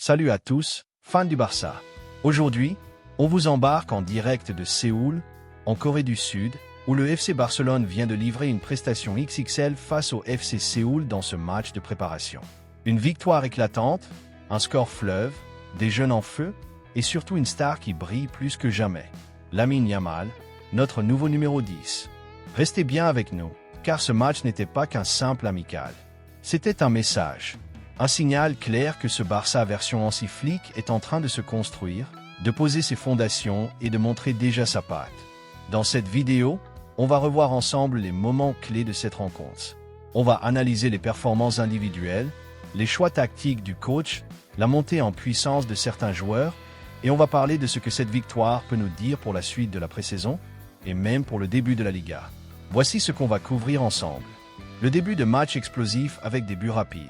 Salut à tous, fans du Barça. Aujourd'hui, on vous embarque en direct de Séoul, en Corée du Sud, où le FC Barcelone vient de livrer une prestation XXL face au FC Séoul dans ce match de préparation. Une victoire éclatante, un score fleuve, des jeunes en feu, et surtout une star qui brille plus que jamais. Lamine Yamal, notre nouveau numéro 10. Restez bien avec nous, car ce match n'était pas qu'un simple amical. C'était un message. Un signal clair que ce Barça version anti-flic est en train de se construire, de poser ses fondations et de montrer déjà sa patte. Dans cette vidéo, on va revoir ensemble les moments clés de cette rencontre. On va analyser les performances individuelles, les choix tactiques du coach, la montée en puissance de certains joueurs, et on va parler de ce que cette victoire peut nous dire pour la suite de la pré-saison, et même pour le début de la Liga. Voici ce qu'on va couvrir ensemble. Le début de match explosif avec des buts rapides.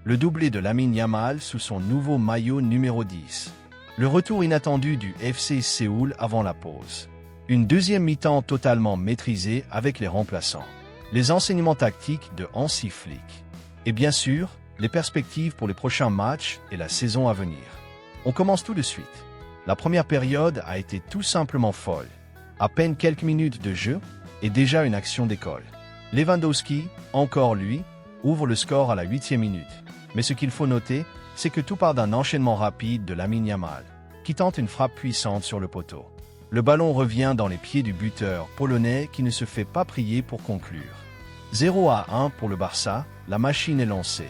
Le doublé de Lamine Yamal sous son nouveau maillot numéro 10. Le retour inattendu du FC Séoul avant la pause. Une deuxième mi-temps totalement maîtrisée avec les remplaçants. Les enseignements tactiques de Hansi Flick. Et bien sûr, les perspectives pour les prochains matchs et la saison à venir. On commence tout de suite. La première période a été tout simplement folle. À peine quelques minutes de jeu et déjà une action d'école. Lewandowski, encore lui, ouvre le score à la 8e minute. Mais ce qu'il faut noter, c'est que tout part d'un enchaînement rapide de Lamine Yamal, qui tente une frappe puissante sur le poteau. Le ballon revient dans les pieds du buteur polonais qui ne se fait pas prier pour conclure. 0-1 pour le Barça, la machine est lancée.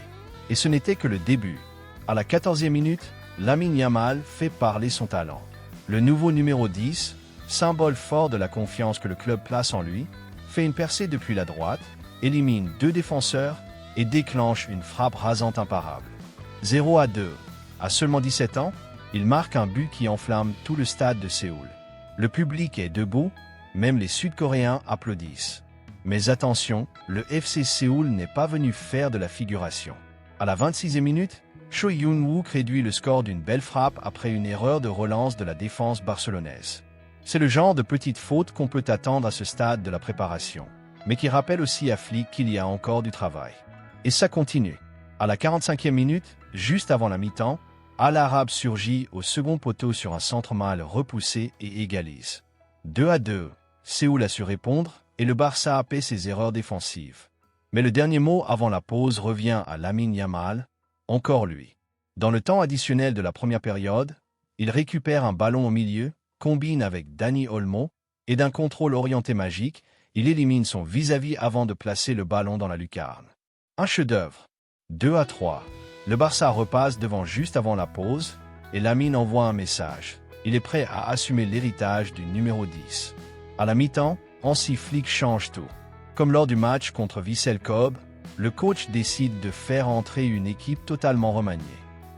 Et ce n'était que le début. À la 14e minute, Lamine Yamal fait parler son talent. Le nouveau numéro 10, symbole fort de la confiance que le club place en lui, fait une percée depuis la droite, élimine 2 défenseurs et déclenche une frappe rasante imparable. 0-2. À seulement 17 ans, il marque un but qui enflamme tout le stade de Séoul. Le public est debout, même les Sud-Coréens applaudissent. Mais attention, le FC Séoul n'est pas venu faire de la figuration. À la 26e minute, Cho Yoon-wook réduit le score d'une belle frappe après une erreur de relance de la défense barcelonaise. C'est le genre de petite faute qu'on peut attendre à ce stade de la préparation, mais qui rappelle aussi à Flick qu'il y a encore du travail. Et ça continue. À la 45e minute, juste avant la mi-temps, Al Arab surgit au second poteau sur un centre mal repoussé et égalise. 2-2. Séoul a su répondre et le Barça a paie ses erreurs défensives. Mais le dernier mot avant la pause revient à Lamine Yamal, encore lui. Dans le temps additionnel de la première période, il récupère un ballon au milieu, combine avec Dani Olmo, et d'un contrôle orienté magique, il élimine son vis-à-vis avant de placer le ballon dans la lucarne. Un chef-d'œuvre. 2-3. Le Barça repasse devant juste avant la pause, et Lamine envoie un message. Il est prêt à assumer l'héritage du numéro 10. À la mi-temps, Hansi Flick change tout. Comme lors du match contre Vissel Kobe, le coach décide de faire entrer une équipe totalement remaniée.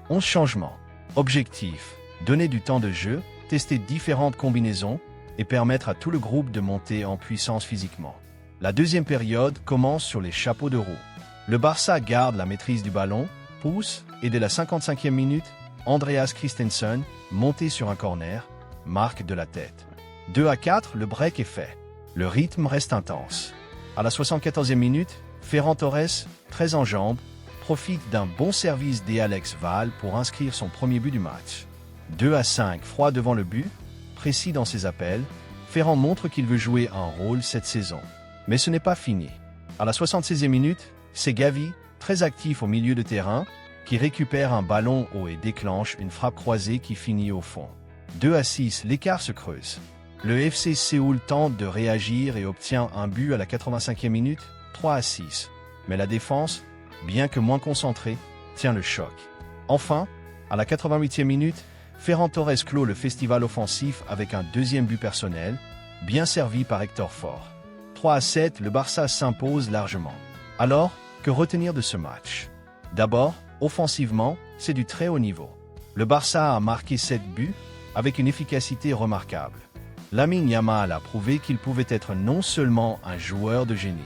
11 changements. Objectif, donner du temps de jeu, tester différentes combinaisons et permettre à tout le groupe de monter en puissance physiquement. La deuxième période commence sur les chapeaux de roue. Le Barça garde la maîtrise du ballon, pousse, et dès la 55e minute, Andreas Christensen, monté sur un corner, marque de la tête. 2-4, le break est fait. Le rythme reste intense. À la 74e minute, Ferran Torres, très en jambes, profite d'un bon service d'Alex Val pour inscrire son premier but du match. 2-5, froid devant le but, précis dans ses appels, Ferran montre qu'il veut jouer un rôle cette saison. Mais ce n'est pas fini. À la 76e minute, c'est Gavi, très actif au milieu de terrain, qui récupère un ballon haut et déclenche une frappe croisée qui finit au fond. 2-6, l'écart se creuse. Le FC Séoul tente de réagir et obtient un but à la 85e minute, 3-6. Mais la défense, bien que moins concentrée, tient le choc. Enfin, à la 88e minute, Ferran Torres clôt le festival offensif avec un deuxième but personnel, bien servi par Hector Fort. 3-7, le Barça s'impose largement. Alors, que retenir de ce match? D'abord, offensivement, c'est du très haut niveau. Le Barça a marqué 7 buts, avec une efficacité remarquable. Lamine Yamal a prouvé qu'il pouvait être non seulement un joueur de génie,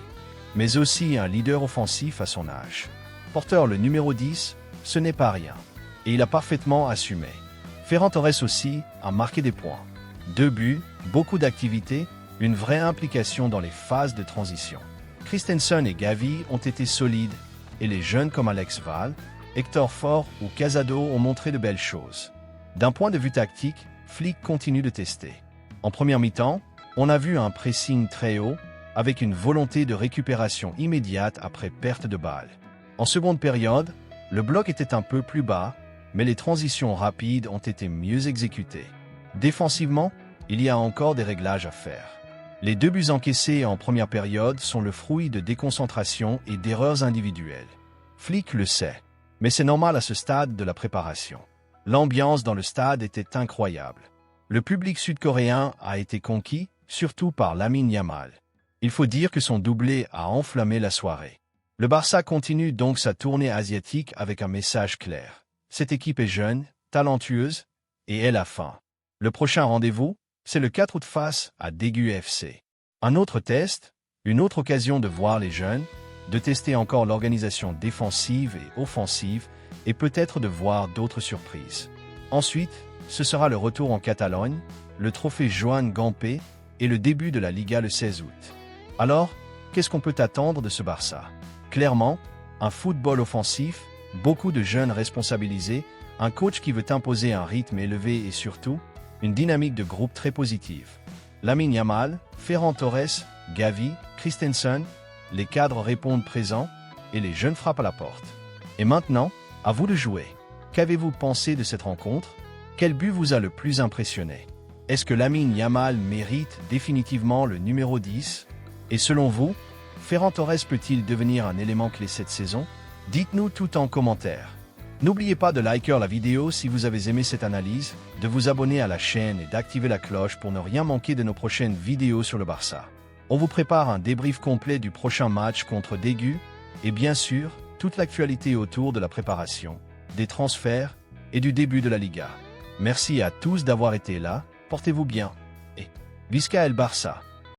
mais aussi un leader offensif à son âge. Porteur le numéro 10, ce n'est pas rien. Et il a parfaitement assumé. Ferran Torres aussi a marqué des points. 2 buts, beaucoup d'activité, une vraie implication dans les phases de transition. Christensen et Gavi ont été solides, et les jeunes comme Alex Val, Hector Fort ou Casado ont montré de belles choses. D'un point de vue tactique, Flick continue de tester. En première mi-temps, on a vu un pressing très haut, avec une volonté de récupération immédiate après perte de balle. En seconde période, le bloc était un peu plus bas, mais les transitions rapides ont été mieux exécutées. Défensivement, il y a encore des réglages à faire. Les 2 buts encaissés en première période sont le fruit de déconcentration et d'erreurs individuelles. Flick le sait, mais c'est normal à ce stade de la préparation. L'ambiance dans le stade était incroyable. Le public sud-coréen a été conquis, surtout par Lamine Yamal. Il faut dire que son doublé a enflammé la soirée. Le Barça continue donc sa tournée asiatique avec un message clair. Cette équipe est jeune, talentueuse, et elle a faim. Le prochain rendez-vous, c'est le 4 août face à Daegu FC. Un autre test, une autre occasion de voir les jeunes, de tester encore l'organisation défensive et offensive, et peut-être de voir d'autres surprises. Ensuite, ce sera le retour en Catalogne, le trophée Joan Gamper et le début de la Liga le 16 août. Alors, qu'est-ce qu'on peut attendre de ce Barça? Clairement, un football offensif, beaucoup de jeunes responsabilisés, un coach qui veut imposer un rythme élevé et surtout, une dynamique de groupe très positive. Lamine Yamal, Ferran Torres, Gavi, Christensen, les cadres répondent présents et les jeunes frappent à la porte. Et maintenant, à vous de jouer. Qu'avez-vous pensé de cette rencontre? Quel but vous a le plus impressionné? Est-ce que Lamine Yamal mérite définitivement le numéro 10? Et selon vous, Ferran Torres peut-il devenir un élément clé cette saison? Dites-nous tout en commentaire. N'oubliez pas de liker la vidéo si vous avez aimé cette analyse, de vous abonner à la chaîne et d'activer la cloche pour ne rien manquer de nos prochaines vidéos sur le Barça. On vous prépare un débrief complet du prochain match contre Daegu et bien sûr, toute l'actualité autour de la préparation, des transferts et du début de la Liga. Merci à tous d'avoir été là, portez-vous bien et Visca el Barça!